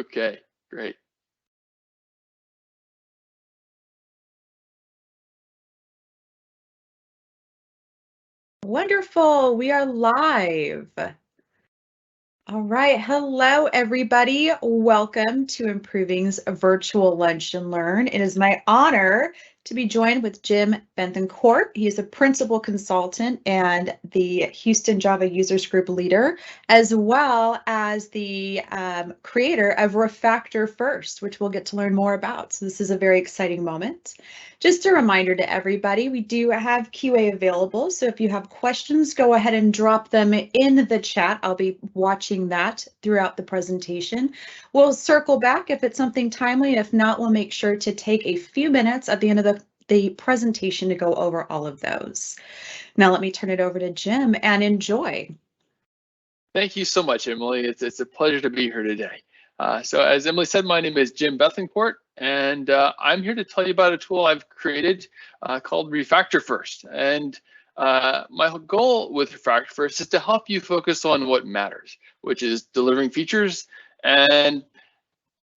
Okay, great. Wonderful, we are live. All right, hello everybody. Welcome to Improving's Virtual Lunch and Learn. It is my honor to be joined with Jim Bethencourt. He is a principal consultant and the Houston Java Users Group leader, as well as the creator of RefactorFirst, which we'll get to learn more about. So this is a very exciting moment. Just a reminder to everybody, we do have QA available. So if you have questions, go ahead and drop them in the chat. I'll be watching that throughout the presentation. We'll circle back if it's something timely. If not, we'll make sure to take a few minutes at the end of the presentation to go over all of those. Now let me turn it over to Jim and enjoy. Thank you so much, Emily. It's a pleasure to be here today. So as Emily said, my name is Jim Bethencourt, and I'm here to tell you about a tool I've created called RefactorFirst. And my goal with RefactorFirst is to help you focus on what matters, which is delivering features and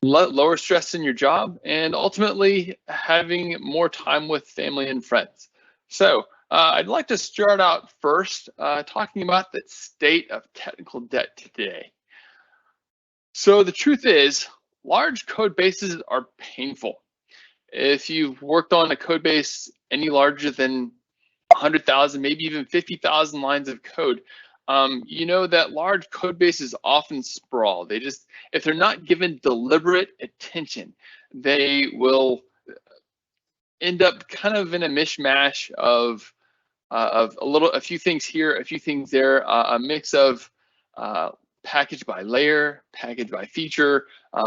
lower stress in your job, and ultimately having more time with family and friends. So I'd like to start out first talking about the state of technical debt today. So the truth is, large code bases are painful. If you've worked on a code base any larger than 100,000, maybe even 50,000 lines of code, you know that large code bases often sprawl. If they're not given deliberate attention, they will end up kind of in a mishmash of a few things here, a few things there, a mix of package by layer, package by feature.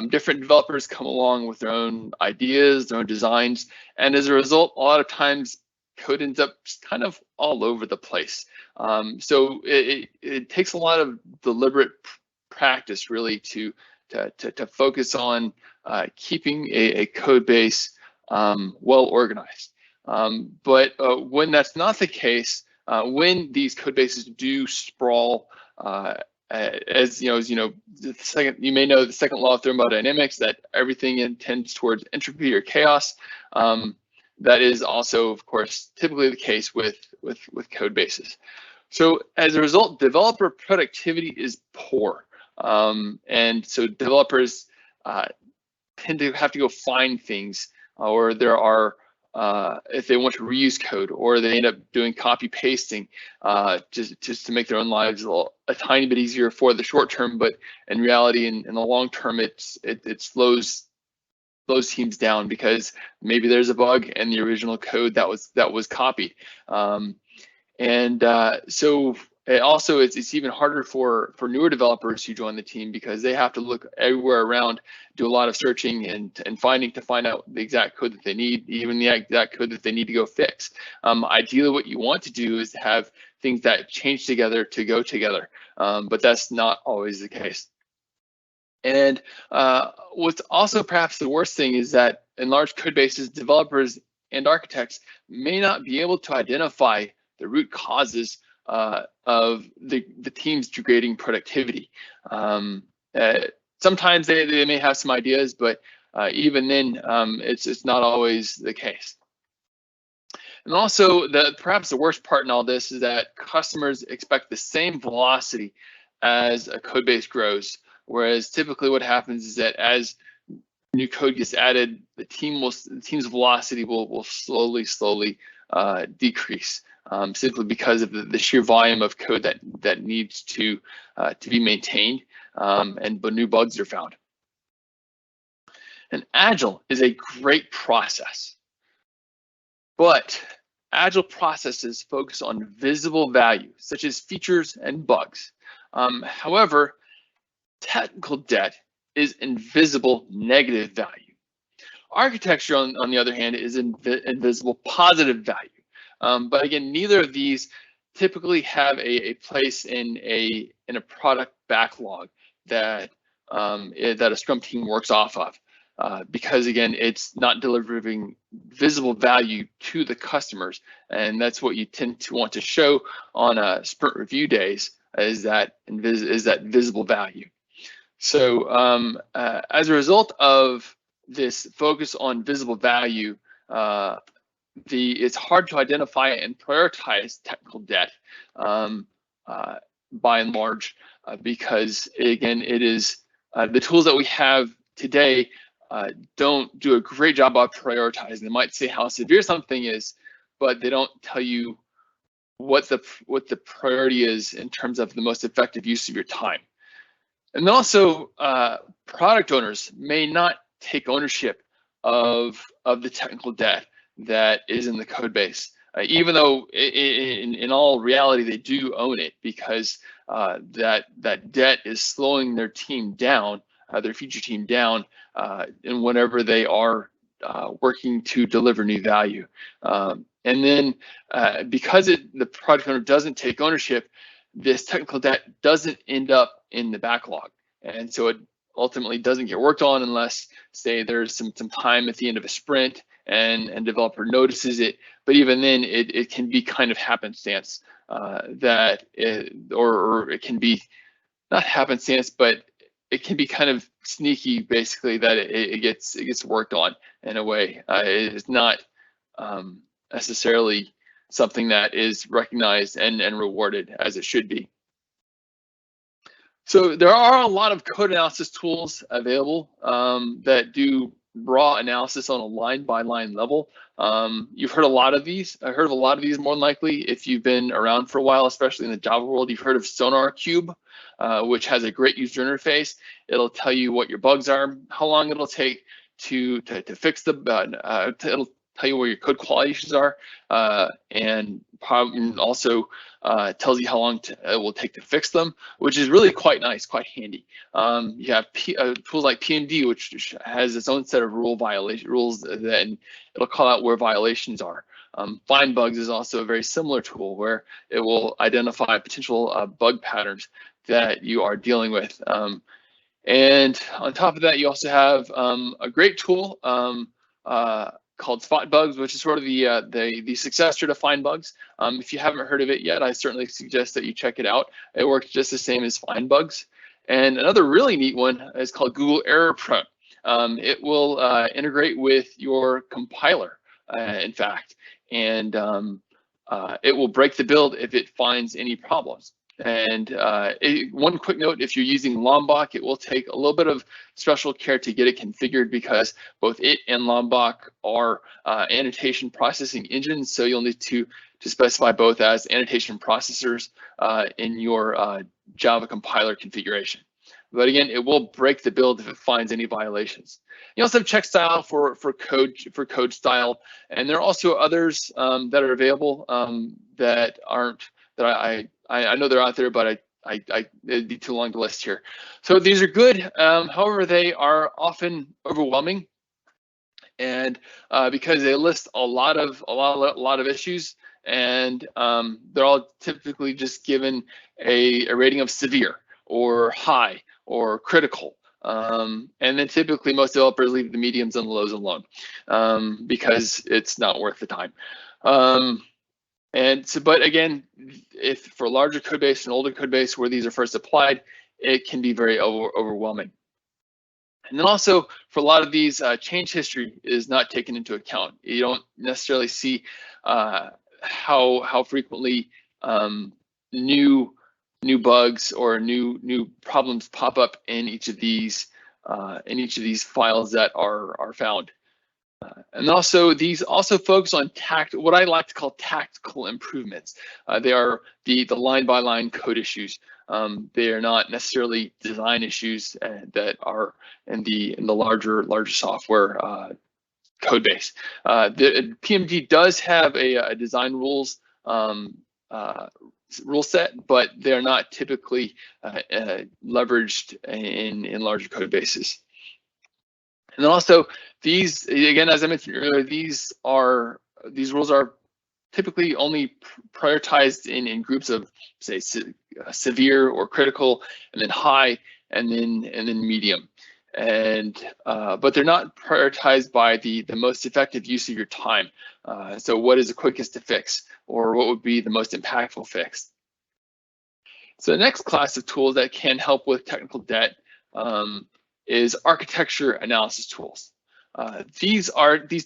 Different developers come along with their own ideas, their own designs, and as a result, a lot of times code ends up just kind of all over the place. So it takes a lot of deliberate practice really to focus on keeping a code base well organized. But when that's not the case, when these code bases do sprawl, as you know, you may know the second law of thermodynamics, that everything tends towards entropy or chaos. That is also, of course, typically the case with code bases. So as a result, developer productivity is poor. And so developers tend to have to go find things, or there are, if they want to reuse code, or they end up doing copy pasting just to make their own lives a tiny bit easier for the short term, but in reality, in the long term, it slows teams down because maybe there's a bug in the original code that was copied. So it's even harder for newer developers who join the team because they have to look everywhere around, do a lot of searching and finding to find out the exact code that they need, even the exact code that they need to go fix. Ideally, what you want to do is have things that change together to go together, but that's not always the case. And what's also perhaps the worst thing is that in large code bases, developers and architects may not be able to identify the root causes of the team's degrading productivity. Sometimes they may have some ideas, but even then, it's not always the case. And also, perhaps the worst part in all this is that customers expect the same velocity as a code base grows. Whereas typically what happens is that as new code gets added, the team's velocity will slowly decrease, simply because of the sheer volume of code that needs to be maintained, but new bugs are found. And Agile is a great process, but Agile processes focus on visible value, such as features and bugs. However, technical debt is invisible negative value. Architecture, on the other hand, is invisible positive value. But again, neither of these typically have a place in a product backlog that a Scrum team works off of, because again, it's not delivering visible value to the customers, and that's what you tend to want to show on sprint review days, is that visible value. So as a result of this focus on visible value, it's hard to identify and prioritize technical debt by and large, because again, it is the tools that we have today don't do a great job of prioritizing. They might say how severe something is, but they don't tell you what the priority is in terms of the most effective use of your time. And then also, product owners may not take ownership of the technical debt that is in the code base, even though in all reality they do own it, because that debt is slowing their team down, their future team down, and whenever they are working to deliver new value. And then because the product owner doesn't take ownership, this technical debt doesn't end up in the backlog, and so it ultimately doesn't get worked on unless, say, there's some time at the end of a sprint and developer notices it. But even then, it can be kind of happenstance or it can be not happenstance, but it can be kind of sneaky, basically, that it gets worked on in a way. It is not necessarily something that is recognized and rewarded as it should be. So there are a lot of code analysis tools available that do raw analysis on a line-by-line level. You've heard a lot of these. I've heard of a lot of these more than likely if you've been around for a while, especially in the Java world. You've heard of SonarQube, which has a great user interface. It'll tell you what your bugs are, how long it'll take to fix them. It'll tell you where your code quality issues are, and also tells you how long it will take to fix them, which is really quite nice, quite handy. You have tools like PMD, which has its own set of rules, and it'll call out where violations are. Find Bugs is also a very similar tool where it will identify potential bug patterns that you are dealing with. And on top of that, you also have a great tool called Spot Bugs, which is sort of the successor to Find Bugs. If you haven't heard of it yet, I certainly suggest that you check it out. It works just the same as Find Bugs. And another really neat one is called Google Error Pro. It will integrate with your compiler, in fact, and it will break the build if it finds any problems. And one quick note, if you're using Lombok, it will take a little bit of special care to get it configured because both it and Lombok are annotation processing engines. So you'll need to specify both as annotation processors in your Java compiler configuration. But again, it will break the build if it finds any violations. You also have check style for code style, and there are also others that are available that aren't I know they're out there, but it'd be too long to list here. So these are good. However, they are often overwhelming, and because they list a lot of issues, and they're all typically just given a rating of severe or high or critical. And then typically most developers leave the mediums and the lows alone because it's not worth the time. And so, but again, if for larger code base and older code base where these are first applied, it can be very overwhelming. And then also for a lot of these, change history is not taken into account. You don't necessarily see how frequently new bugs or new problems pop up in each of these files that are found. And also these also focus on what I like to call tactical improvements. They are the line-by-line code issues. They are not necessarily design issues that are in the larger software code base. The PMD does have a design rules rule set, but they're not typically leveraged in larger code bases. And then also these, again, as I mentioned earlier, these rules are typically only prioritized in groups of, say, severe or critical, and then high, and then medium. And but they're not prioritized by the most effective use of your time. So what is the quickest to fix, or what would be the most impactful fix? So the next class of tools that can help with technical debt is architecture analysis tools. These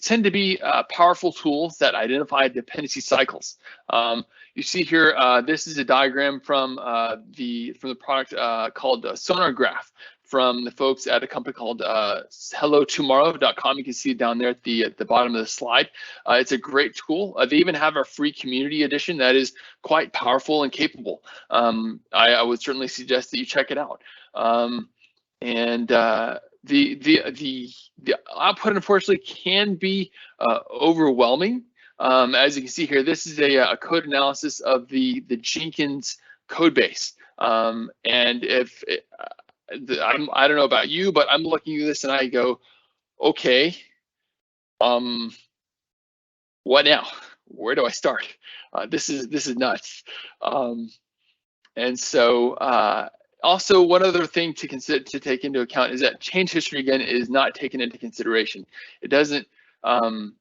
tend to be powerful tools that identify dependency cycles. You see here, this is a diagram from the product called Sonargraph from the folks at a company called HelloTomorrow.com. You can see it down there at the bottom of the slide. It's a great tool. They even have a free community edition that is quite powerful and capable. I would certainly suggest that you check it out. The output, unfortunately, can be overwhelming. As you can see here, this is a code analysis of the Jenkins code base. And if I don't know about you, but I'm looking at this and I go, okay, what now? Where do I start? This is nuts. And so also, one other thing to take into account is that change history, again, is not taken into consideration. It doesn't, no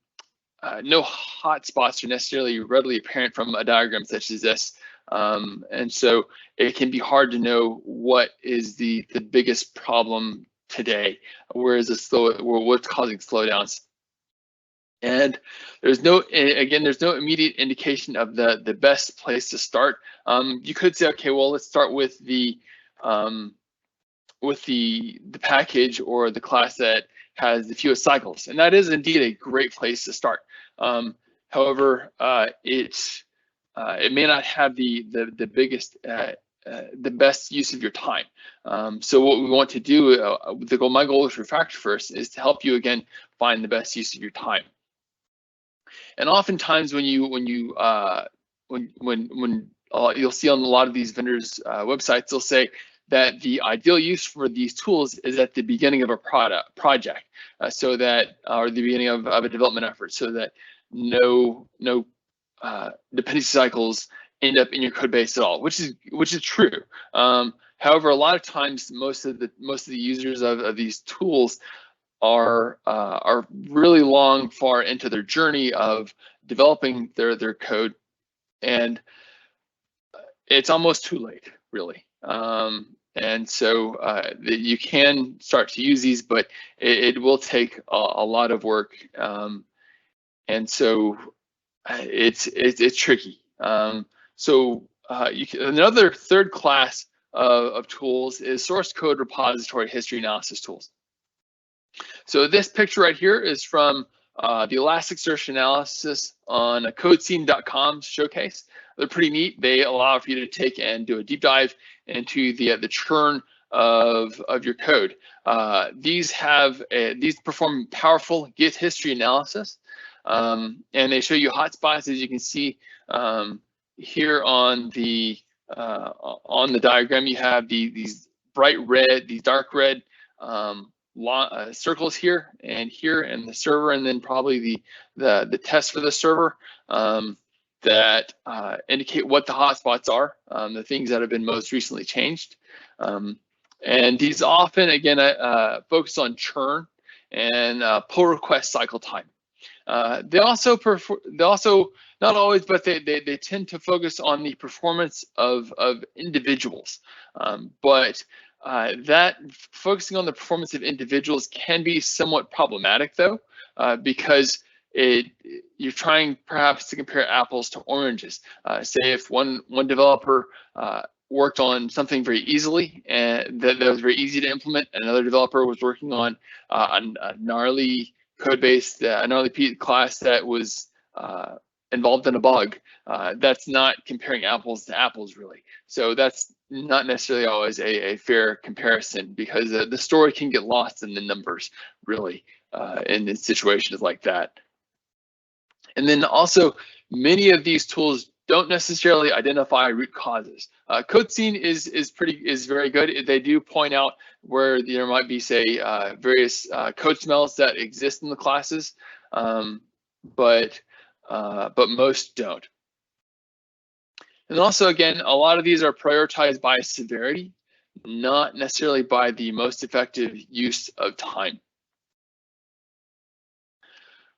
hotspots are necessarily readily apparent from a diagram such as this. And so it can be hard to know what is the biggest problem today, what's causing slowdowns. And there's no immediate indication of the best place to start. You could say, okay, well, let's start with the package or the class that has the fewest cycles, and that is indeed a great place to start. However, it may not have the biggest the best use of your time. So what we want to do, my goal with RefactorFirst is to help you again find the best use of your time. And oftentimes when you'll see on a lot of these vendors' websites, they'll say that the ideal use for these tools is at the beginning of a project, so that, or the beginning of a development effort, so that no dependency cycles end up in your code base at all, which is true. However, a lot of times most of the users of these tools are really far into their journey of developing their code, and it's almost too late, really. And so you can start to use these, but it will take a lot of work, and so it's tricky. Another third class of tools is source code repository history analysis tools. So this picture right here is from the Elasticsearch analysis on a codescene.com showcase. They're pretty neat. They allow for you to take and do a deep dive into the churn of your code. These perform powerful Git history analysis, and they show you hotspots, as you can see here on the diagram. You have these bright red, these dark red circles here and the server, and then probably the test for the server that indicate what the hotspots are, the things that have been most recently changed. And these often, again, focus on churn and pull request cycle time. They also not always, but they tend to focus on the performance of individuals. But that focusing on the performance of individuals can be somewhat problematic, though, because you're trying perhaps to compare apples to oranges. Say if one developer worked on something very easily and that was very easy to implement, another developer was working on a gnarly code base, a gnarly class that was involved in a bug. That's not comparing apples to apples, really. So that's not necessarily always a fair comparison, because the story can get lost in the numbers, really, in situations like that. And then also, many of these tools don't necessarily identify root causes. Codescene is very good. They do point out where there might be, say, various code smells that exist in the classes, but most don't. And also, again, a lot of these are prioritized by severity, not necessarily by the most effective use of time.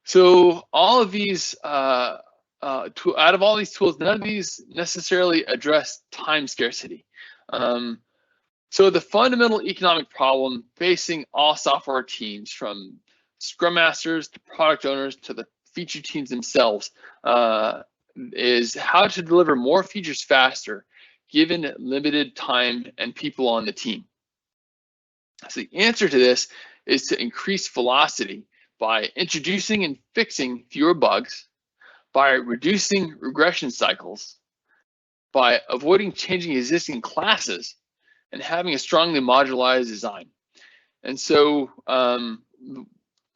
So all of these, out of all these tools, none of these necessarily address time scarcity. So the fundamental economic problem facing all software teams, from Scrum Masters to product owners to the feature teams themselves, is how to deliver more features faster, given limited time and people on the team. So the answer to this is to increase velocity by introducing and fixing fewer bugs, by reducing regression cycles, by avoiding changing existing classes, and having a strongly modularized design. And so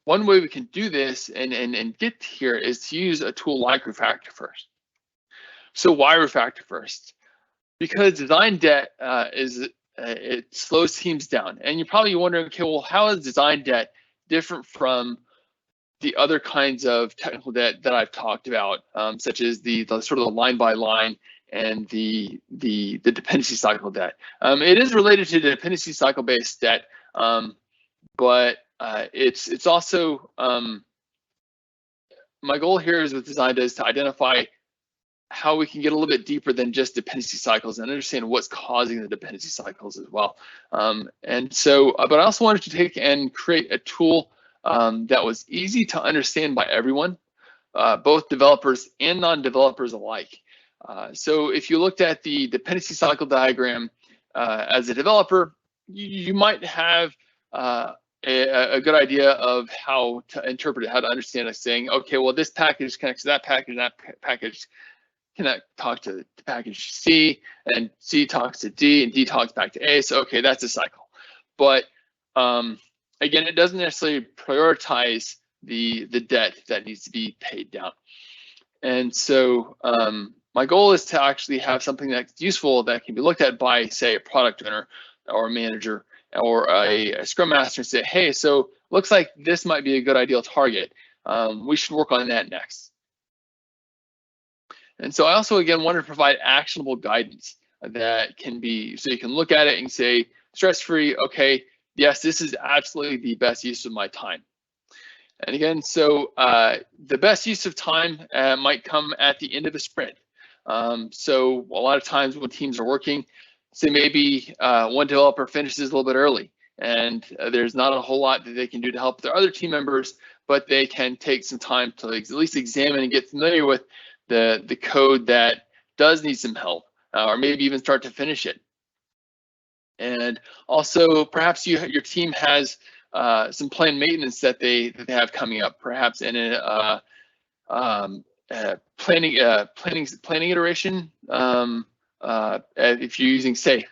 one way we can do this and get here is to use a tool like RefactorFirst. So why RefactorFirst? Because design debt it slows teams down. And you're probably wondering, okay, well, how is design debt different from the other kinds of technical debt that I've talked about, such as the sort of the line by line and the dependency cycle debt? It is related to the dependency cycle based debt, but it's also my goal here is with design debt is to identify how we can get a little bit deeper than just dependency cycles and understand what's causing the dependency cycles as well. And so, but I also wanted to take and create a tool that was easy to understand by everyone, both developers and non-developers alike. So if you looked at the dependency cycle diagram as a developer, you might have a good idea of how to interpret it, how to understand it, saying, okay, well, this package connects to that package cannot talk to package C, and C talks to D, and D talks back to A. So, okay, that's a cycle. But again, it doesn't necessarily prioritize the debt that needs to be paid down. And so my goal is to actually have something that's useful that can be looked at by, say, a product owner or a manager or a Scrum Master and say, hey, so looks like this might be a good ideal target. We should work on that next. And so I also, again, wanted to provide actionable guidance that can be, so you can look at it and say, stress-free, okay, yes, this is absolutely the best use of my time. And again, so the best use of time might come at the end of a sprint. So a lot of times when teams are working, say maybe one developer finishes a little bit early, and there's not a whole lot that they can do to help their other team members, but they can take some time to at least examine and get familiar with the code that does need some help, or maybe even start to finish it. And also, perhaps your team has some planned maintenance that they have coming up, perhaps in a planning iteration, if you're using safe,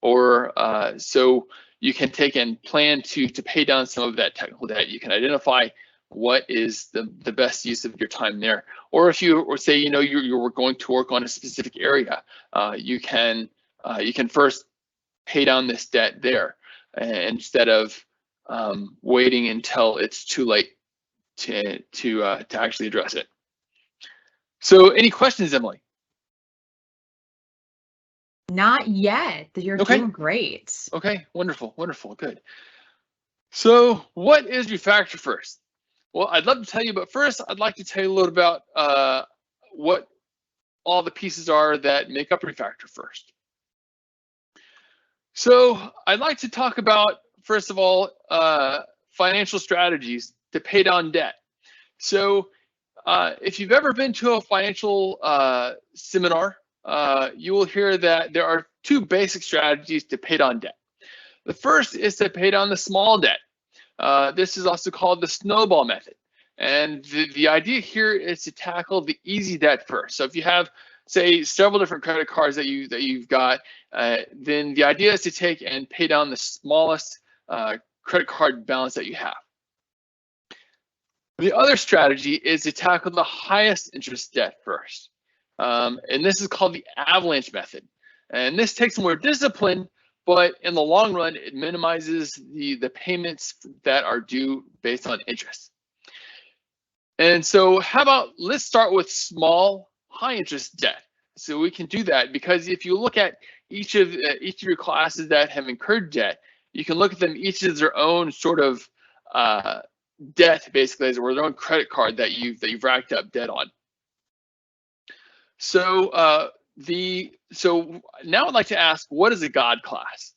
or so you can take and plan to pay down some of that technical debt. You can identify what is the best use of your time there. Or if you say you're going to work on a specific area, you can first pay down this debt there instead of waiting until it's too late to actually address it. So any questions, Emily? Not yet. You're doing great. Okay, wonderful, good. So what is RefactorFirst? Well, I'd love to tell you, but first I'd like to tell you a little about what all the pieces are that make up RefactorFirst. So I'd like to talk about, first of all, financial strategies to pay down debt. So if you've ever been to a financial seminar, you will hear that there are two basic strategies to pay down debt. The first is to pay down the small debt. This is also called the snowball method. And the idea here is to tackle the easy debt first. So if you have, say, several different credit cards that you've got, then the idea is to take and pay down the smallest credit card balance that you have. The other strategy is to tackle the highest interest debt first. And this is called the avalanche method. And this takes more discipline, but in the long run, it minimizes the payments that are due based on interest. And so how about, let's start with small, high interest debt. So we can do that because if you look at each of your classes that have incurred debt, you can look at them each as their own sort of debt, basically, as their own credit card that you've racked up debt on. So So now I'd like to ask, what is a God class?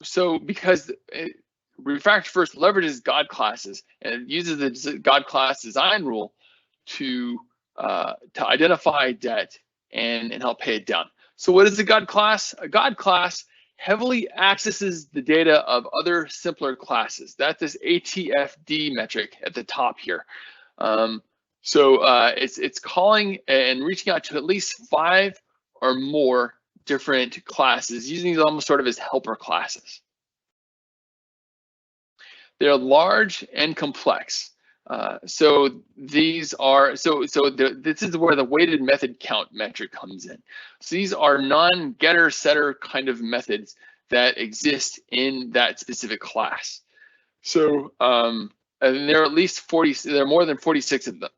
So because RefactorFirst leverages God classes and uses the God class design rule to identify debt and help pay it down. So what is a God class? A God class heavily accesses the data of other simpler classes. That's this ATFD metric at the top here. It's calling and reaching out to at least 5 or more different classes, using these almost sort of as helper classes. They're large and complex. This is where the weighted method count metric comes in. So these are non-getter setter kind of methods that exist in that specific class. So and there are at least 40. There are more than 46 of them.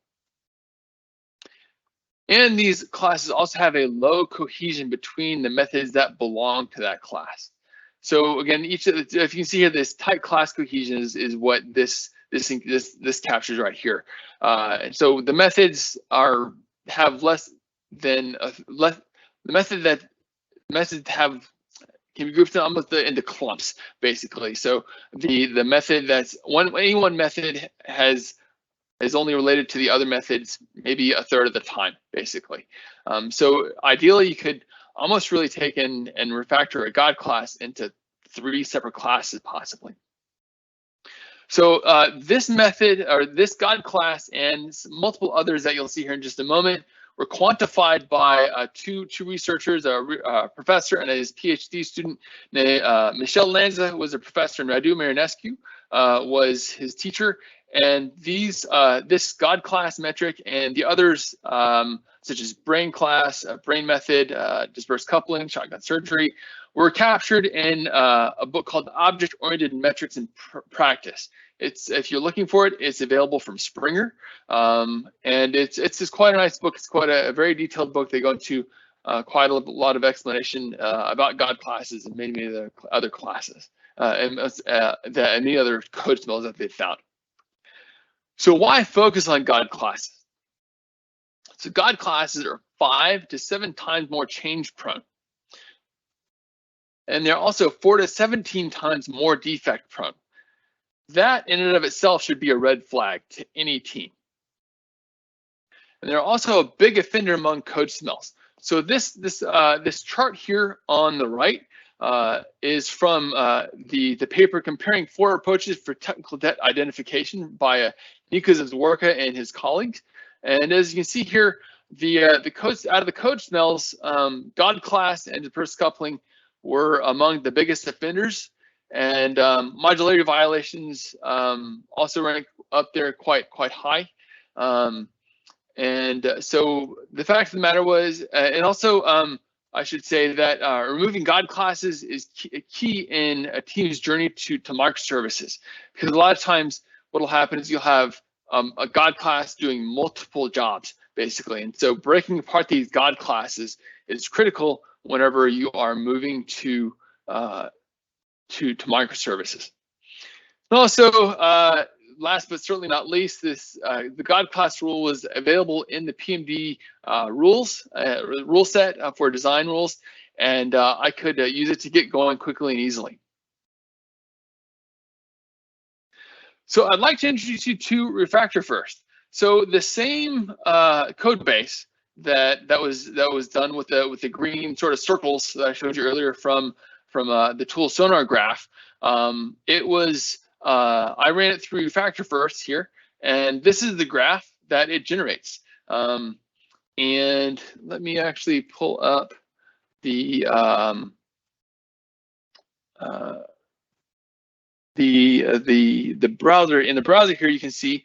And these classes also have a low cohesion between the methods that belong to that class. So again, if you can see here, this type class cohesion is what this captures right here. And so the methods have less than the methods can be grouped almost into clumps, basically. So the method any one method is only related to the other methods maybe a third of the time, basically. So ideally, you could almost really take and refactor a God class into 3 separate classes, possibly. So this method, or this God class, and multiple others that you'll see here in just a moment, were quantified by two researchers, a professor and his PhD student. Michel Lanza was a professor, and Radu Marinescu was his teacher. And this God class metric and the others, such as brain class, brain method, dispersed coupling, shotgun surgery, were captured in a book called Object-Oriented Metrics in Practice. If you're looking for it, it's available from Springer, and it's just quite a nice book. It's quite a very detailed book. They go into quite a lot of explanation about God classes and many other classes and many other code smells that they've found. So why focus on God classes? So God classes are 5 to 7 times more change prone. And they're also 4 to 17 times more defect prone. That in and of itself should be a red flag to any team. And they're also a big offender among code smells. So this chart here on the right is from the paper comparing 4 approaches for technical debt identification by Nico Zazworka and his colleagues. And as you can see here, the codes out of the code smells, God class and dispersed coupling were among the biggest offenders, and modularity violations also rank up there quite high. So the fact of the matter was, and also I should say that removing God classes is key in a team's journey to microservices, because a lot of times what will happen is you'll have a God class doing multiple jobs, basically. And so breaking apart these God classes is critical whenever you are moving to microservices. And also, last but certainly not least, the God class rule was available in the PMD rule set for design rules, and I could use it to get going quickly and easily. So I'd like to introduce you to RefactorFirst. So the same code base that was done with the green sort of circles that I showed you earlier from the tool Sonar Graph. I ran it through RefactorFirst here, and this is the graph that it generates. And let me actually pull up the browser. In the browser here, you can see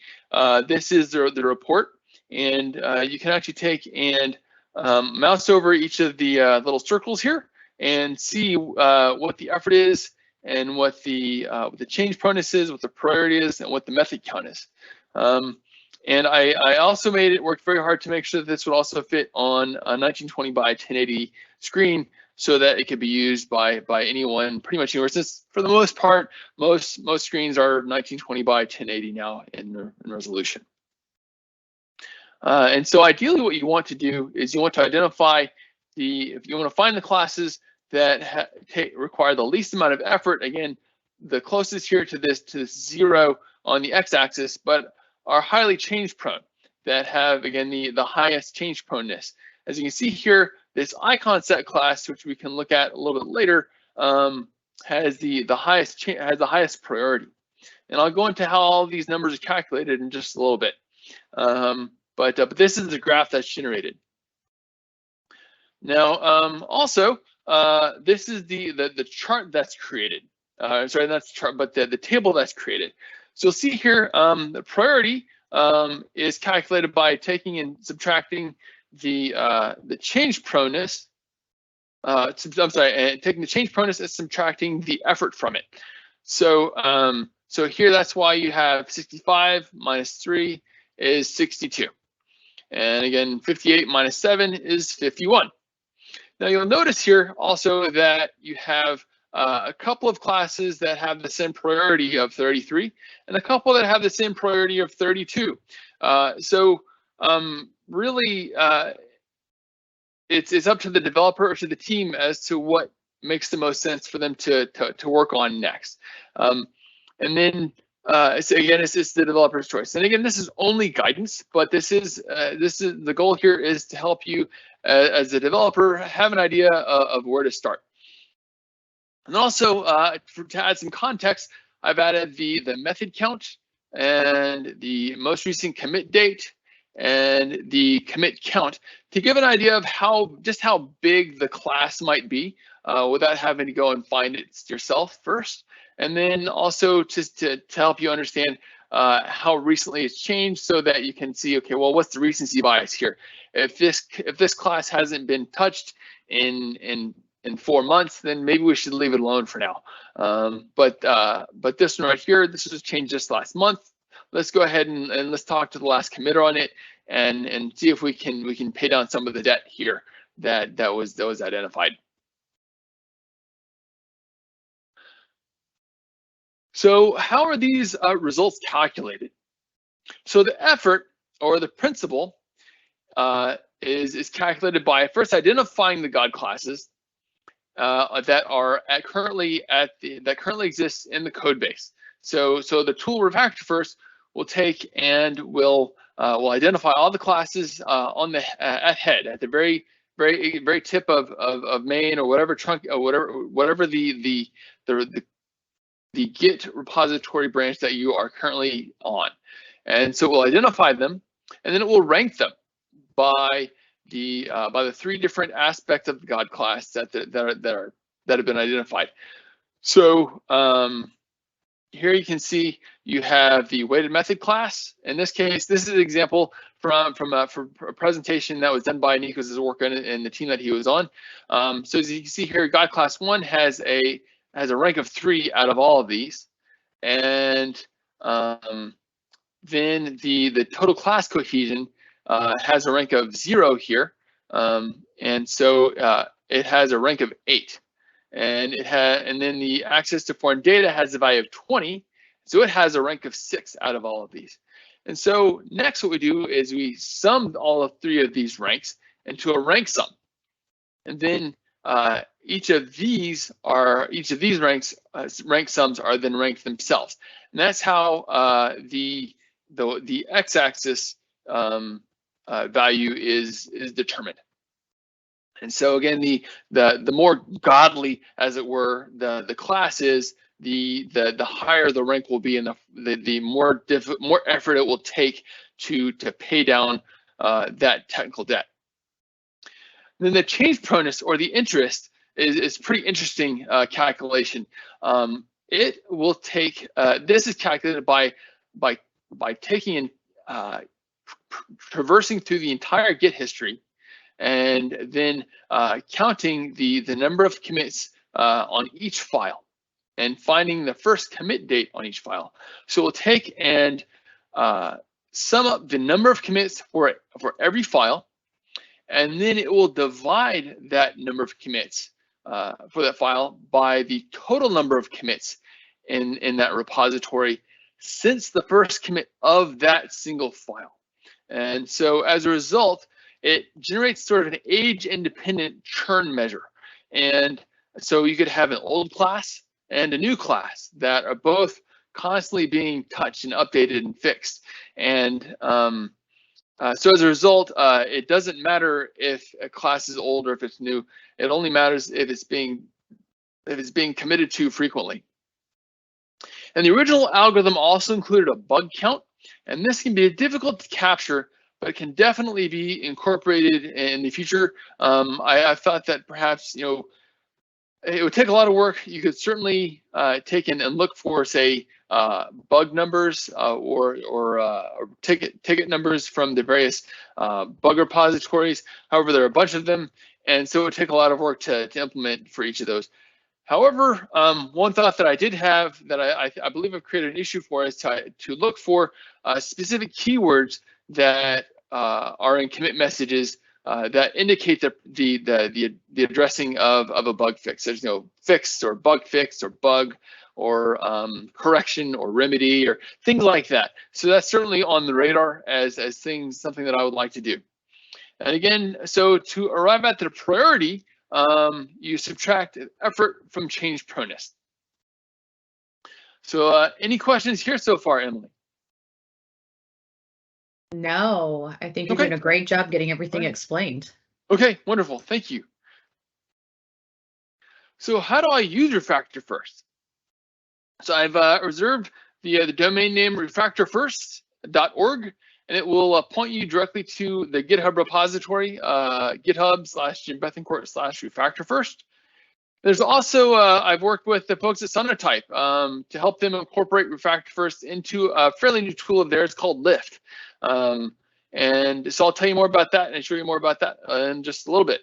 this is the report, and you can actually take and mouse over each of the little circles here and see what the effort is, and what the change proneness is, what the priority is, and what the method count is. And I also worked very hard to make sure that this would also fit on a 1920 by 1080 screen, so that it could be used by anyone, pretty much anywhere. Since for the most part, most screens are 1920 by 1080 now in resolution. And so ideally what you want to do is you want to identify if you want to find the classes that require the least amount of effort, again, the closest here to this 0 on the x-axis, but are highly change prone, that have, again, the highest change proneness. As you can see here, this icon set class, which we can look at a little bit later, has the highest priority. And I'll go into how all these numbers are calculated in just a little bit. But this is the graph that's generated. Now, also, this is the chart that's created. Sorry, that's the chart, but the table that's created. So you'll see here, the priority is calculated by taking and subtracting the change proneness. I'm sorry, taking the change proneness and subtracting the effort from it. So so here, that's why you have 65 minus 3 is 62. And again, 58 minus 7 is 51. Now you'll notice here also that you have a couple of classes that have the same priority of 33 and a couple that have the same priority of 32. Really, it's up to the developer or to the team as to what makes the most sense for them to work on next. And then so again, it's just the developer's choice. And again, this is only guidance, but this is the goal here is to help you as a developer have an idea of where to start. And also to add some context, I've added the method count and the most recent commit date and the commit count to give an idea of just how big the class might be without having to go and find it yourself first. And then also just to help you understand how recently it's changed so that you can see, okay, well, what's the recency bias here? If this class hasn't been touched in 4 months, then maybe we should leave it alone for now. But this one right here, this was changed just last month. Let's go ahead and let's talk to the last committer on it and see if we can pay down some of the debt here that was identified. So how are these results calculated? So the effort or the principal is calculated by first identifying the God classes that currently exist in the code base. So the tool RefactorFirst will take and will identify all the classes on the at head, at the very tip of main or whatever trunk or whatever the Git repository branch that you are currently on. And so it will identify them, and then it will rank them by the 3 different aspects of the God class that have been identified. So here you can see you have the weighted method class. In this case, this is an example from a presentation that was done by Nico's work and the team that he was on. So as you can see here, God class 1 has a rank of 3 out of all of these, and then the total class cohesion has a rank of 0 here, and so it has a rank of 8, and then the access to foreign data has a value of 20, so it has a rank of 6 out of all of these. And so next, what we do is we sum all of 3 of these ranks into a rank sum, and then each of these rank sums are then ranked themselves, and that's how the x-axis value is determined. And so again, the more godly, as it were, the class is, the higher the rank will be, and the more effort it will take to pay down that technical debt. Then the change proneness or the interest is pretty interesting calculation. It will take this is calculated by taking and traversing through the entire Git history, and then counting the number of commits on each file, and finding the first commit date on each file. So we'll take and sum up the number of commits for every file, and then it will divide that number of commits for that file by the total number of commits in that repository since the first commit of that single file. And so as a result, it generates sort of an age-independent churn measure. And so you could have an old class and a new class that are both constantly being touched and updated and fixed. And so as a result, it doesn't matter if a class is old or if it's new. It only matters if it's being committed to frequently. And the original algorithm also included a bug count, and this can be difficult to capture, but it can definitely be incorporated in the future. I thought that perhaps, you know, it would take a lot of work. You could certainly take in and look for, say, bug numbers or ticket numbers from the various bug repositories. However, there are a bunch of them, and so it would take a lot of work to implement for each of those. However, one thought that I did have that I believe I've created an issue for is to look for specific keywords that are in commit messages that indicate the addressing of a bug fix. There's no fix or bug or correction or remedy or things like that. So that's certainly on the radar as something that I would like to do. And again, so to arrive at the priority, you subtract effort from change proneness. So any questions here so far, Emily? No, I think you're doing a great job getting everything explained. Okay, wonderful, thank you. So how do I use RefactorFirst? So I've reserved the domain name RefactorFirst.org, and it will point you directly to the GitHub repository, GitHub/JimBethancourt/RefactorFirst. There's also, I've worked with the folks at Sonatype to help them incorporate RefactorFirst into a fairly new tool of theirs called Lift. And so I'll tell you more about that and show you more about that in just a little bit.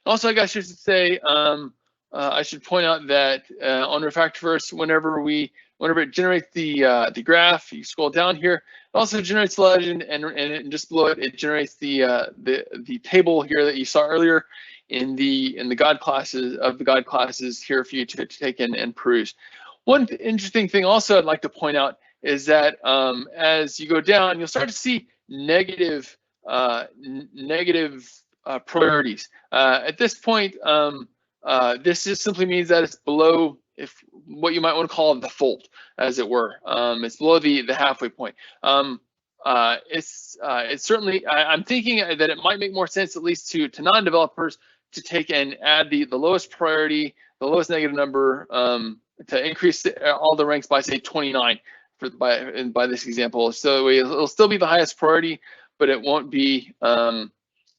Also, I guess I should say, I should point out that on RefactorFirst, whenever it generates the graph, you scroll down here, it also generates the legend, and just below it, it generates the table here that you saw earlier in the God classes here for you to take in and peruse. One interesting thing also I'd like to point out is that as you go down, you'll start to see negative priorities. At this point, this just simply means that it's below what you might want to call the fold, as it were. It's below the halfway point. It's certainly, I'm thinking that it might make more sense, at least to non-developers, to take and add the lowest priority, the lowest negative number, to increase all the ranks by, say, 29 by this example. So it'll still be the highest priority, but it won't be it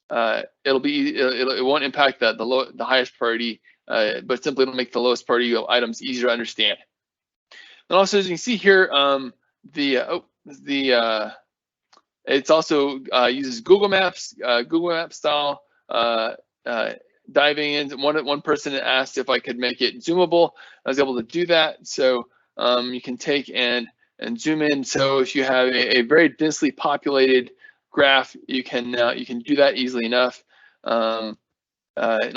won't impact the highest priority, but simply it'll make the lowest priority items easier to understand. And also, as you can see here, it's also uses Google Maps style. Diving in, one person asked if I could make it zoomable. I was able to do that. So you can take and zoom in. So if you have a very densely populated graph, you can do that easily enough. And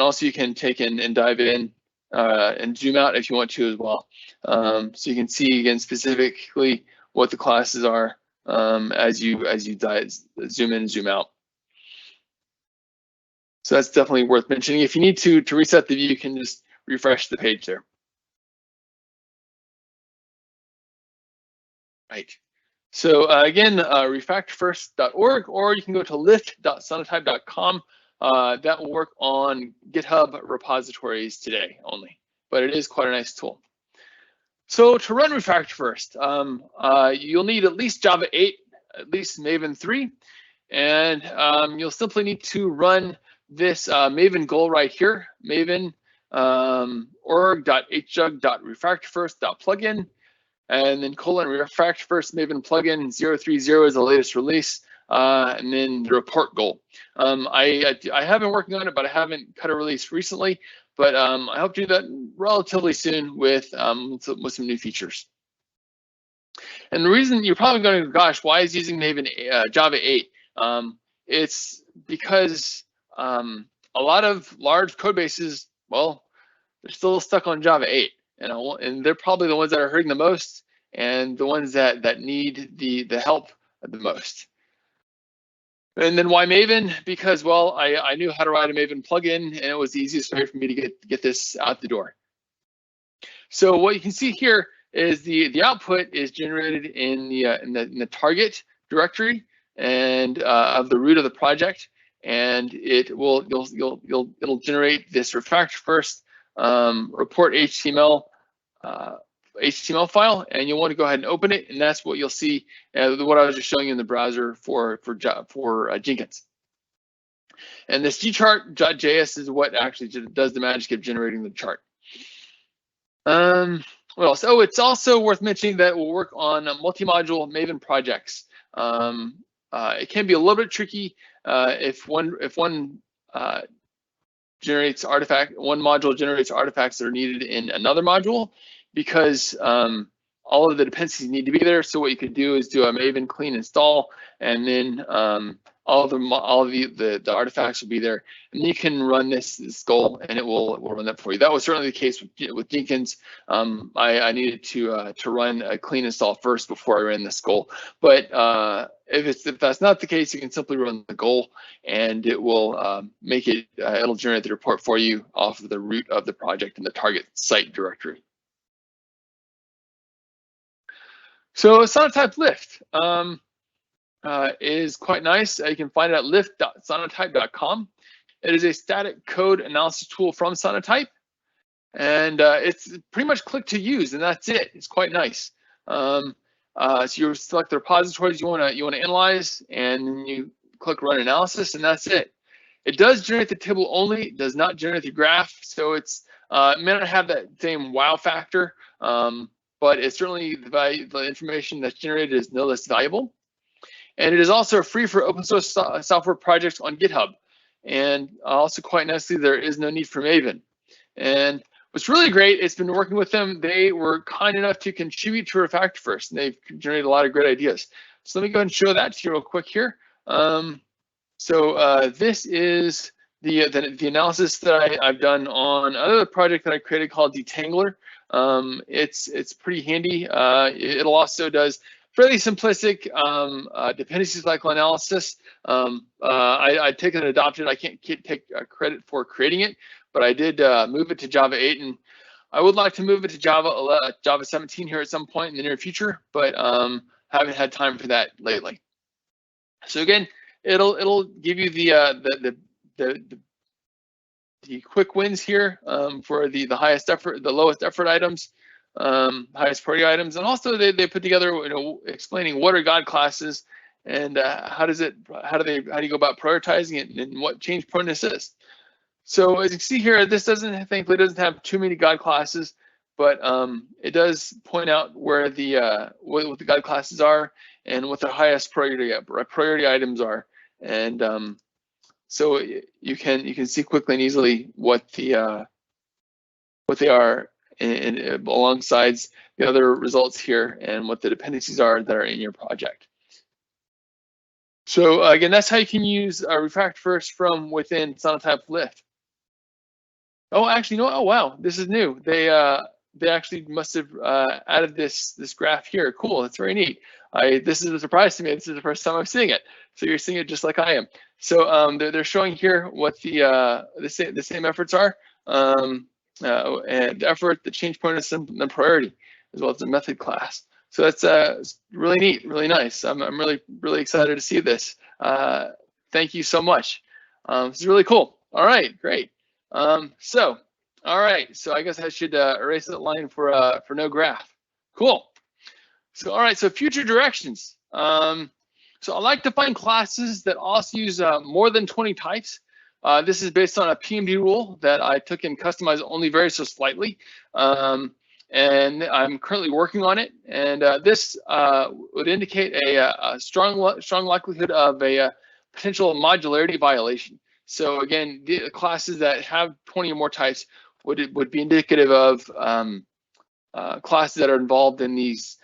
also you can take and dive in and zoom out if you want to as well. So you can see again specifically what the classes are as you zoom in and zoom out. So that's definitely worth mentioning. If you need to reset the view, you can just refresh the page there. Right. So again, refactorfirst.org, or you can go to lift.sonatype.com. That will work on GitHub repositories today only, but it is quite a nice tool. So to run RefactorFirst, you'll need at least Java 8, at least Maven 3, and you'll simply need to run this Maven goal right here, maven org.hjug.refactorfirst.plugin, and then :refactorfirst Maven plugin 030 is the latest release, and then the report goal. I have been working on it, but I haven't cut a release recently, but I hope to do that relatively soon with some new features. And the reason you're probably going, gosh, why is using Maven Java 8? It's because a lot of large code bases, well, they're still stuck on Java 8, and they're probably the ones that are hurting the most, and the ones that need the help the most. And then why Maven? Because, well, I knew how to write a Maven plugin, and it was the easiest way for me to get this out the door. So what you can see here is the output is generated in the target directory and of the root of the project, and it'll generate this RefactorFirst report HTML file, and you'll want to go ahead and open it, and that's what you'll see. What I was just showing you in the browser for Jenkins. And this gchart.js is what actually does the magic of generating the chart. What else? Oh, it's also worth mentioning that we'll work on multi-module Maven projects. It can be a little bit tricky if one module generates artifacts that are needed in another module, because all of the dependencies need to be there. So what you could do is do a Maven clean install, and then all of the artifacts will be there, and you can run this goal, and it will run that for you. That was certainly the case with Jenkins. I needed to run a clean install first before I ran this goal. But if that's not the case, you can simply run the goal, and it will make it. It'll generate the report for you off of the root of the project in the target site directory. So Sonatype Lift is quite nice. You can find it at lift.sonatype.com. It is a static code analysis tool from Sonatype, and it's pretty much click to use, and that's it. It's quite nice. So you select the repositories you want to analyze, and then you click Run Analysis, and that's it. It does generate the table only. It does not generate the graph, so it may not have that same wow factor. But it's certainly the information that's generated is no less valuable. And it is also free for open source software projects on GitHub. And also quite nicely, there is no need for Maven. And what's really great, it's been working with them. They were kind enough to contribute to RefactorFirst, and they've generated a lot of great ideas. So let me go ahead and show that to you real quick here. This is the analysis that I've done on another project that I created called Detangler. It's pretty handy. It also does fairly simplistic dependency cycle analysis. I take it and adopted. I can't take credit for creating it, but I did move it to Java 8, and I would like to move it to Java 17 here at some point in the near future, but haven't had time for that lately. So again, it'll give you the quick wins here for the highest effort, the lowest effort items, highest priority items, and also they put together, explaining what are God classes and how do you go about prioritizing it and what change proneness is. So as you can see here, this thankfully doesn't have too many God classes, but it does point out where what the God classes are and what the highest priority items are, and so you can see quickly and easily what they are, and alongside the other results here, and what the dependencies are that are in your project. So again, that's how you can use RefactorFirst from within Sonatype Lift. Oh, actually, oh wow, this is new. They actually must have added this graph here. Cool, that's very neat. This is a surprise to me. This is the first time I'm seeing it. So you're seeing it just like I am. So they're showing here what the same efforts are, and the effort, the change point, and the priority, as well as the method class. So that's really neat, really nice. I'm really excited to see this. Thank you so much. This is really cool. All right, great. All right, so I guess I should erase that line for no graph. Cool. So all right, so future directions. So I like to find classes that also use more than 20 types. This is based on a PMD rule that I took and customized only very so slightly. And I'm currently working on it. And this would indicate a strong likelihood of a potential modularity violation. So again, the classes that have 20 or more types would be indicative of classes that are involved in these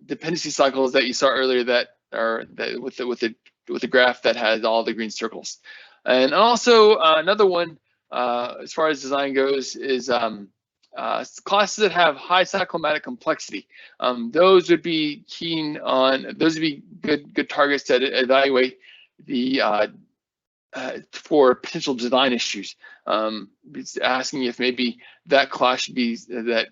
dependency cycles that you saw earlier that are with the graph that has all the green circles. And also another one, as far as design goes, is classes that have high cyclomatic complexity. Those would be those would be good targets to evaluate the for potential design issues. It's asking if maybe that class should be the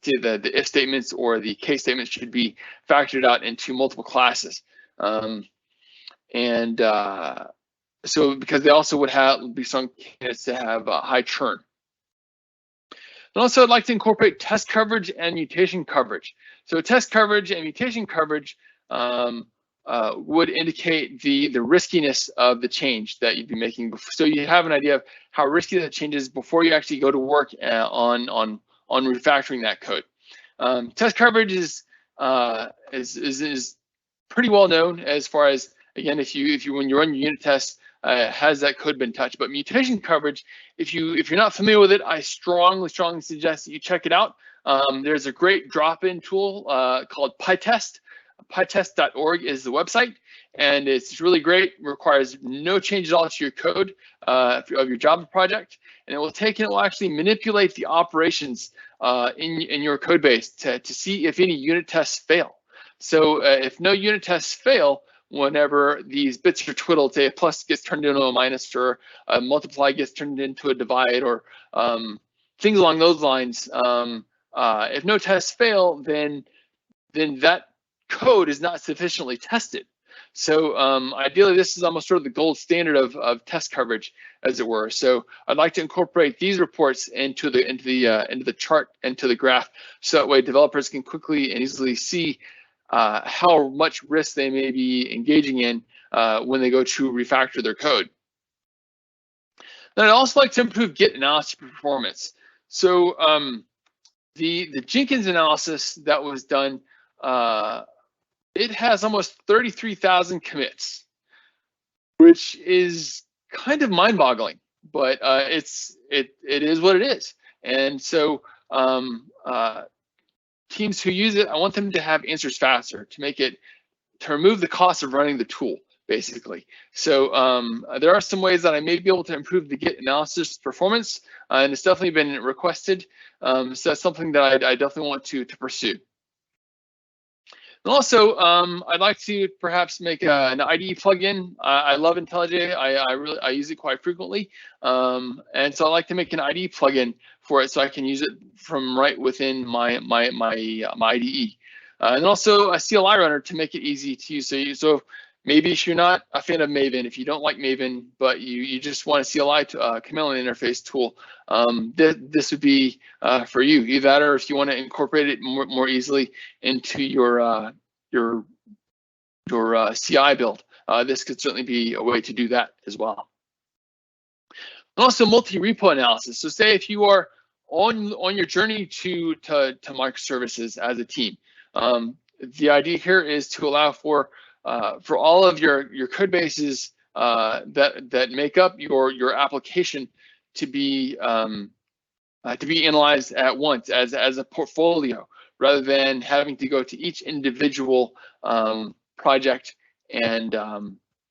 if statements or the case statements should be factored out into multiple classes. So because they also would be some candidates to have high churn. And also, I'd like to incorporate test coverage and mutation coverage. So test coverage and mutation coverage would indicate the riskiness of the change that you'd be making. So you have an idea of how risky that change is before you actually go to work on refactoring that code. Test coverage is pretty well known as far as, again, when you run your unit tests, has that code been touched? But mutation coverage, if you're not familiar with it, I strongly suggest that you check it out. There's a great drop-in tool called PyTest. PyTest.org is the website, and it's really great. It requires no change at all to your code of your Java project, and it will actually manipulate the operations in your code base to see if any unit tests fail. So if no unit tests fail, whenever these bits are twiddled, say a plus gets turned into a minus, or a multiply gets turned into a divide, or things along those lines, if no tests fail, then that code is not sufficiently tested. So ideally, this is almost sort of the gold standard of test coverage, as it were. So I'd like to incorporate these reports into the chart, into the graph, so that way developers can quickly and easily see how much risk they may be engaging in when they go to refactor their code. Then I'd also like to improve Git analysis performance. So the Jenkins analysis that was done, it has almost 33,000 commits, which is kind of mind-boggling, but it is what it is. And so teams who use it, I want them to have answers faster, to remove the cost of running the tool, basically. So there are some ways that I may be able to improve the Git analysis performance, and it's definitely been requested. So that's something that I definitely want to pursue. And also, I'd like to perhaps make an IDE plugin. I love IntelliJ. I use it quite frequently, and so I like to make an IDE plugin for it, so I can use it from right within my IDE. And also a CLI runner to make it easy to use. So maybe if you're not a fan of Maven, if you don't like Maven, but you just want a CLI chameleon interface tool, this would be for you. Either that, or if you want to incorporate it more easily into your CI build, this could certainly be a way to do that as well. And also multi-repo analysis. So say if you are on your journey to microservices as a team, the idea here is to allow for all of your code bases that make up your application to be analyzed at once as a portfolio, rather than having to go to each individual project and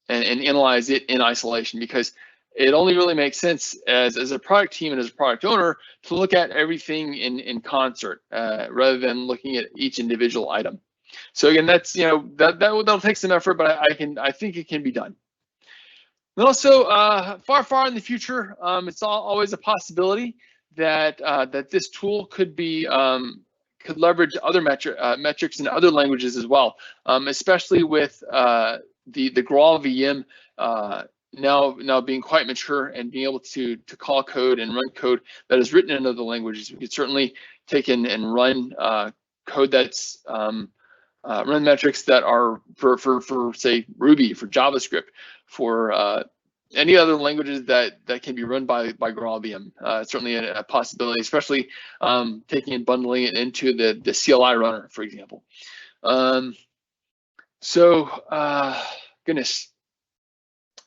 analyze it in isolation, because it only really makes sense as a product team and as a product owner to look at everything in concert, rather than looking at each individual item. So again, that's that'll take some effort, but I think it can be done. And also, far in the future, it's always a possibility that this tool could leverage other metrics in other languages as well, especially with the Graal VM now being quite mature and being able to call code and run code that is written in other languages. We could certainly take in and run code that's run metrics that are for say Ruby, for JavaScript, for any other languages that can be run by Graal VM. Certainly a possibility, especially taking and bundling it into the CLI runner, for example. Goodness.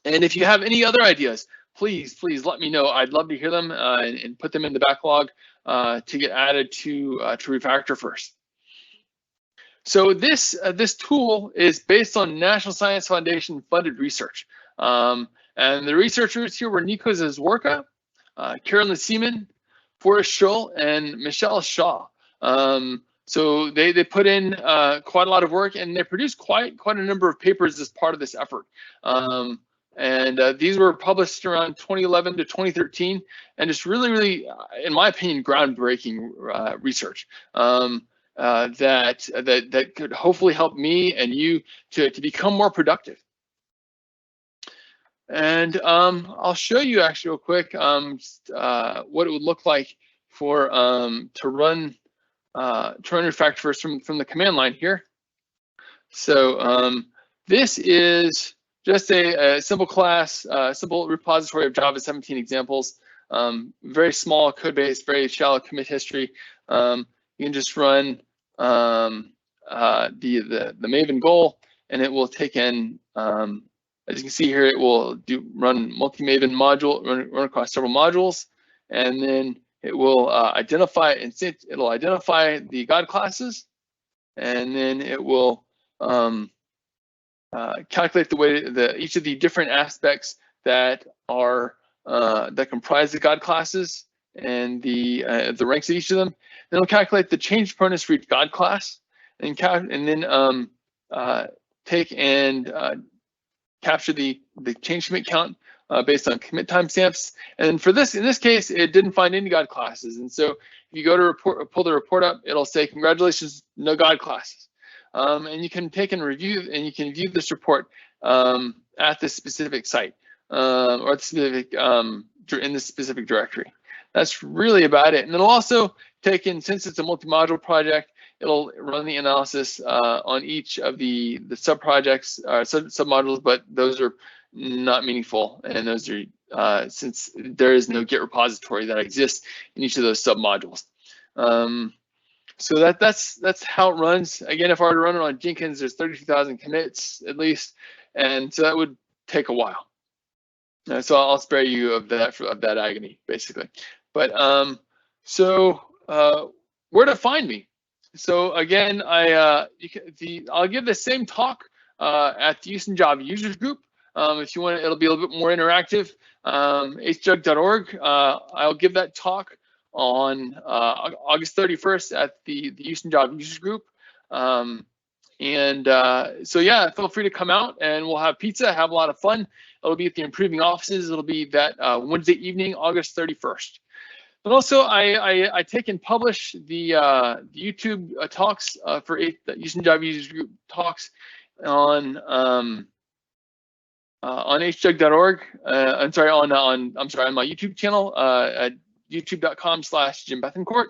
And if you have any other ideas, please let me know. I'd love to hear them and put them in the backlog to get added to RefactorFirst. So this tool is based on National Science Foundation funded research. And the researchers here were Nico Zazworka, Carolyn Seaman, Forrest Schull and Michelle Shaw. So they put in quite a lot of work, and they produced quite a number of papers as part of this effort. These were published around 2011 to 2013, and just really, in my opinion, groundbreaking research that could hopefully help me and you to become more productive. And I'll show you actually real quick what it would look like for to run RefactorFirst from the command line here. So this is just a simple class, simple repository of Java 17 examples. Very small code base, very shallow commit history. You can just run the Maven goal, and it will take in, as you can see here, it will run multi-Maven module, run across several modules, and then it will identify the God classes, and then it will calculate the way each of the different aspects that are that comprise the God classes and the ranks of each of them. Then it'll calculate the change components for each God class, and then take and capture the change commit count based on commit timestamps. And for this, in this case, it didn't find any God classes. And so if you go to pull the report up, it'll say, congratulations, no God classes. And you can take and review, and you can view this report at this specific site or the specific in this specific directory. That's really about it. And it'll also take in, since it's a multi-module project, it'll run the analysis on each of the sub-projects, sub-modules, but those are not meaningful, and those are since there is no Git repository that exists in each of those sub-modules. So that's how it runs. Again, if I were to run it on Jenkins, there's 32,000 commits at least, and so that would take a while. So I'll spare you of that agony, basically. But where to find me? So again, I'll give the same talk at the Houston Java Users Group. If you want, it'll be a little bit more interactive. hjug.org. I'll give that talk on August 31st at the Houston Java Users Group. So yeah, feel free to come out, and we'll have pizza, have a lot of fun. It'll be at the Improving Offices. It'll be that Wednesday evening, August 31st. But also, I take and publish the YouTube talks for the Houston Java Users Group talks on hjug.org. I'm sorry, on my YouTube channel at youtube.com/Jim Bethencourt.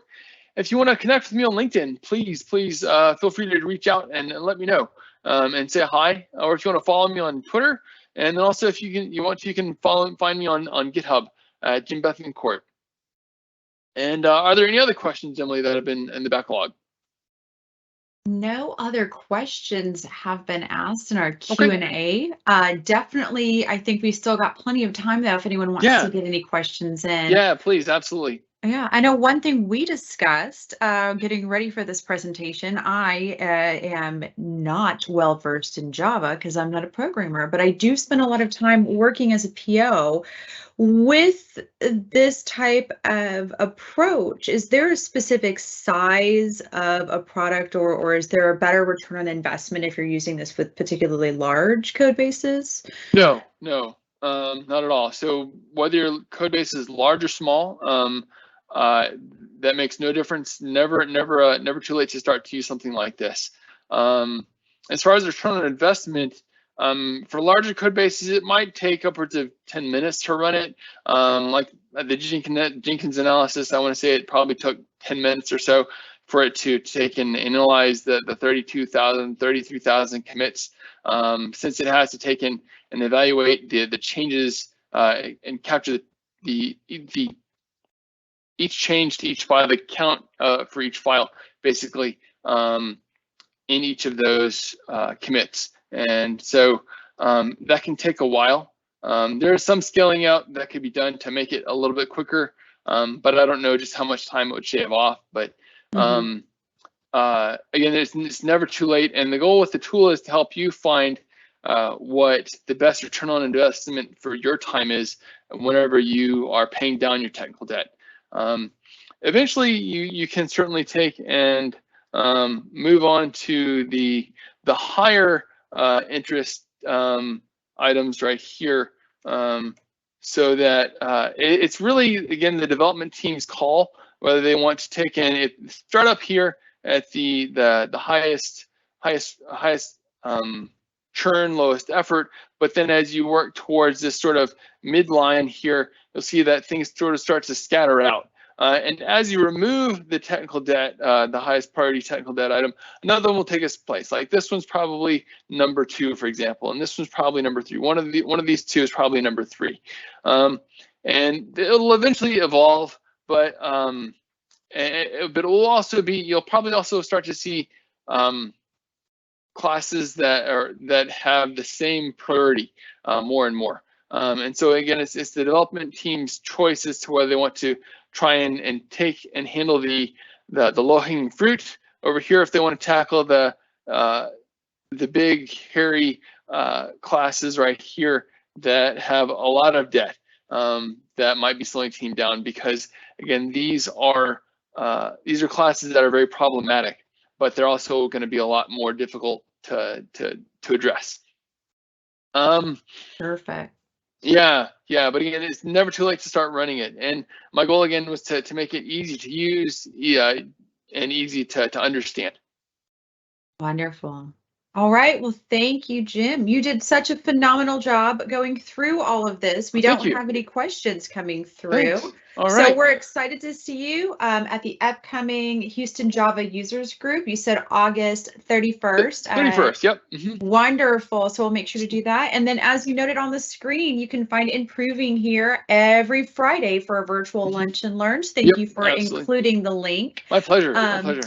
If you want to connect with me on LinkedIn, please feel free to reach out and let me know and say hi. Or if you want to follow me on Twitter, and then also if you can find me on GitHub at Jim Bethencourt. And are there any other questions, Emily, that have been in the backlog? No other questions have been asked in our Q&A. Definitely, I think we've still got plenty of time, though, if anyone wants to get any questions in. Yeah, please, absolutely. Yeah, I know one thing we discussed getting ready for this presentation. I am not well versed in Java because I'm not a programmer, but I do spend a lot of time working as a PO. With this type of approach, is there a specific size of a product, or is there a better return on investment if you're using this with particularly large code bases? No, not at all. So whether your code base is large or small, that makes no difference. Never too late to start to use something like this. As far as return on investment, for larger code bases, it might take upwards of 10 minutes to run it. Like the Jenkins analysis, I want to say it probably took 10 minutes or so for it to take and analyze the 33,000 commits, since it has to take in and evaluate the changes and capture each change to each file, the count for each file, basically, in each of those commits. And so that can take a while. There is some scaling out that could be done to make it a little bit quicker, but I don't know just how much time it would shave off. But again, it's never too late. And the goal with the tool is to help you find what the best return on investment for your time is whenever you are paying down your technical debt. eventually you can certainly take and move on to the higher interest items right here, so that it's really, again, the development team's call whether they want to take in it. Start up here at the highest churn, lowest effort, but then as you work towards this sort of midline here, you'll see that things sort of start to scatter out. And as you remove the technical debt, the highest priority technical debt item, another one will take its place. Like this one's probably number 2, for example, and this one's probably number 3. One of these two is probably number 3, and it'll eventually evolve. But it will also be, you'll probably also start to see classes that have the same priority more and more. And so again, it's the development team's choice as to whether they want to try and take and handle the low-hanging fruit over here, if they want to tackle the big hairy classes right here that have a lot of debt that might be slowing the team down, because again, these are classes that are very problematic, but they're also going to be a lot more difficult to address. Perfect. Yeah, but again, it's never too late to start running it. And my goal again was to make it easy to use, and easy to understand. Wonderful. All right. Well, thank you, Jim. You did such a phenomenal job going through all of this. We don't have any questions coming through. Thanks. All right. So we're excited to see you at the upcoming Houston Java Users Group. You said August 31st. 31st, yep. Wonderful. So we'll make sure to do that. And then as you noted on the screen, you can find Improving here every Friday for a virtual lunch and learn. Thank you for including the link. My pleasure.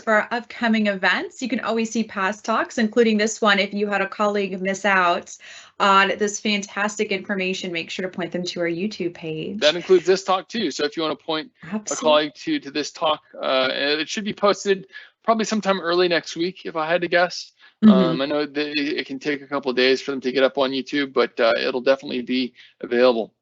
For upcoming events. You can always see past talks, including this one. If you had a colleague miss out on this fantastic information, make sure to point them to our YouTube page. That includes this talk too. So if you want to point a colleague to this talk, it should be posted probably sometime early next week, if I had to guess. I know that it can take a couple of days for them to get up on YouTube, but it'll definitely be available.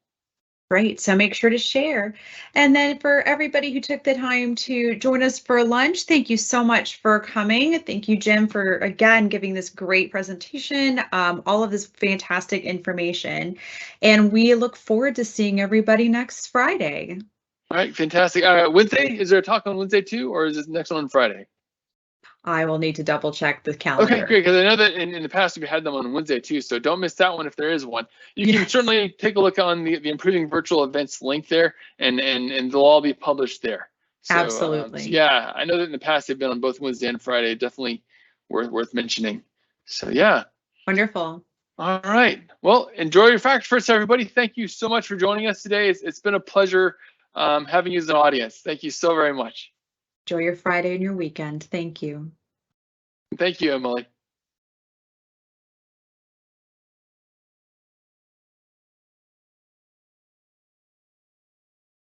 Great. So make sure to share. And then for everybody who took the time to join us for lunch, thank you so much for coming. Thank you, Jim, for again giving this great presentation, all of this fantastic information. And we look forward to seeing everybody next Friday. All right, fantastic. Wednesday, is there a talk on Wednesday too, or is this next one on Friday? I will need to double check the calendar. Okay, great, because I know that in the past we've had them on Wednesday too, so don't miss that one if there is one. You can certainly take a look on the Improving Virtual Events link there, and they'll all be published there. So, absolutely. So yeah, I know that in the past they've been on both Wednesday and Friday. Definitely worth mentioning. So yeah. Wonderful. All right. Well, enjoy RefactorFirst, everybody. Thank you so much for joining us today. It's been a pleasure having you as an audience. Thank you so very much. Enjoy your Friday and your weekend. Thank you. Thank you, Emily.